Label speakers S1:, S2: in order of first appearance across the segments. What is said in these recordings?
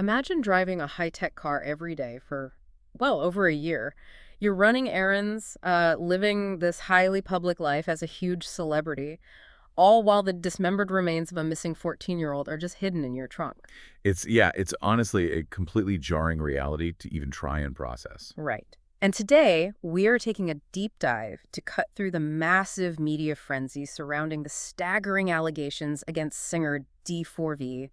S1: Imagine driving a high-tech car every day for, well, over a year. You're running errands, living this highly public life as a huge celebrity, all while the dismembered remains of a missing 14-year-old are just hidden in your trunk.
S2: It's honestly a completely jarring reality to even try and process.
S1: Right. And today, we are taking a deep dive to cut through the massive media frenzy surrounding the staggering allegations against singer D4V.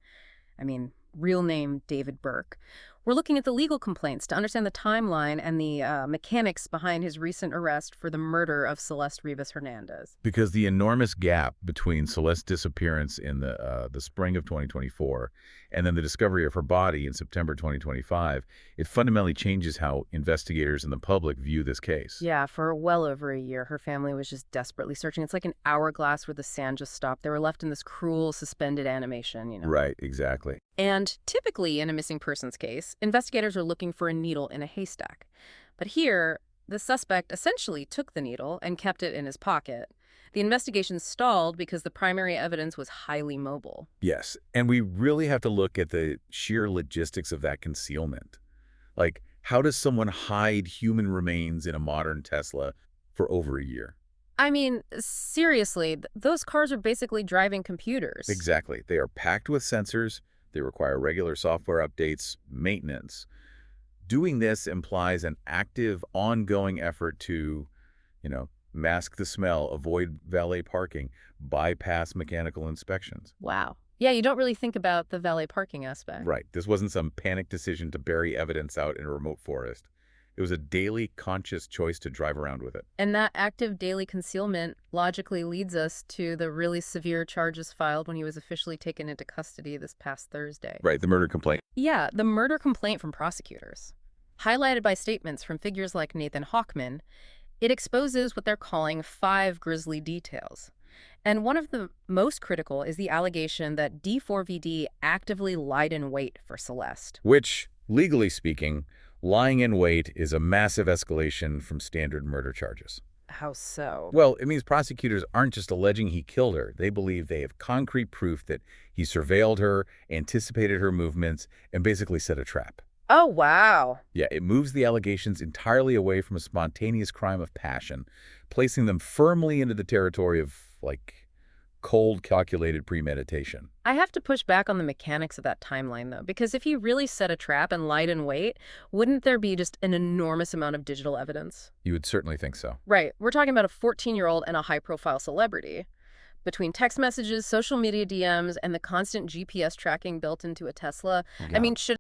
S1: I mean, real name David Burke. We're looking at the legal complaints to understand the timeline and the mechanics behind his recent arrest for the murder of Celeste Rivas Hernandez.
S2: Because the enormous gap between Celeste's disappearance in the spring of 2024 and then the discovery of her body in September 2025, it fundamentally changes how investigators and the public view this case.
S1: Yeah, for well over a year, her family was just desperately searching. It's like an hourglass where the sand just stopped. They were left in this cruel, suspended animation.
S2: Right, exactly.
S1: And typically, in a missing persons case, investigators are looking for a needle in a haystack. But here, the suspect essentially took the needle and kept it in his pocket. The investigation stalled because the primary evidence was highly mobile.
S2: Yes, and we really have to look at the sheer logistics of that concealment. Like, how does someone hide human remains in a modern Tesla for over a year?
S1: I mean, seriously, those cars are basically driving computers.
S2: Exactly. They are packed with sensors. They require regular software updates, maintenance. Doing this implies an active, ongoing effort to, mask the smell, avoid valet parking, bypass mechanical inspections.
S1: Wow. Yeah, you don't really think about the valet parking aspect.
S2: Right. This wasn't some panic decision to bury evidence out in a remote forest. It was a daily, conscious choice to drive around with it.
S1: And that active daily concealment logically leads us to the really severe charges filed when he was officially taken into custody this past Thursday.
S2: Right, the murder complaint.
S1: Yeah, the murder complaint from prosecutors. Highlighted by statements from figures like Nathan Hawkman, it exposes what they're calling 5 grisly details. And one of the most critical is the allegation that D4VD actively lied in wait for Celeste.
S2: Which, legally speaking, lying in wait is a massive escalation from standard murder charges.
S1: How so?
S2: Well, it means prosecutors aren't just alleging he killed her. They believe they have concrete proof that he surveilled her, anticipated her movements, and basically set a trap.
S1: Oh, wow.
S2: Yeah, it moves the allegations entirely away from a spontaneous crime of passion, placing them firmly into the territory of, cold, calculated premeditation.
S1: I have to push back on the mechanics of that timeline, though, because if he really set a trap and lied in wait, wouldn't there be just an enormous amount of digital evidence?
S2: You would certainly think so.
S1: Right. We're talking about a 14-year-old and a high-profile celebrity. Between text messages, social media DMs, and the constant GPS tracking built into a Tesla, I
S2: Yeah.
S1: mean, should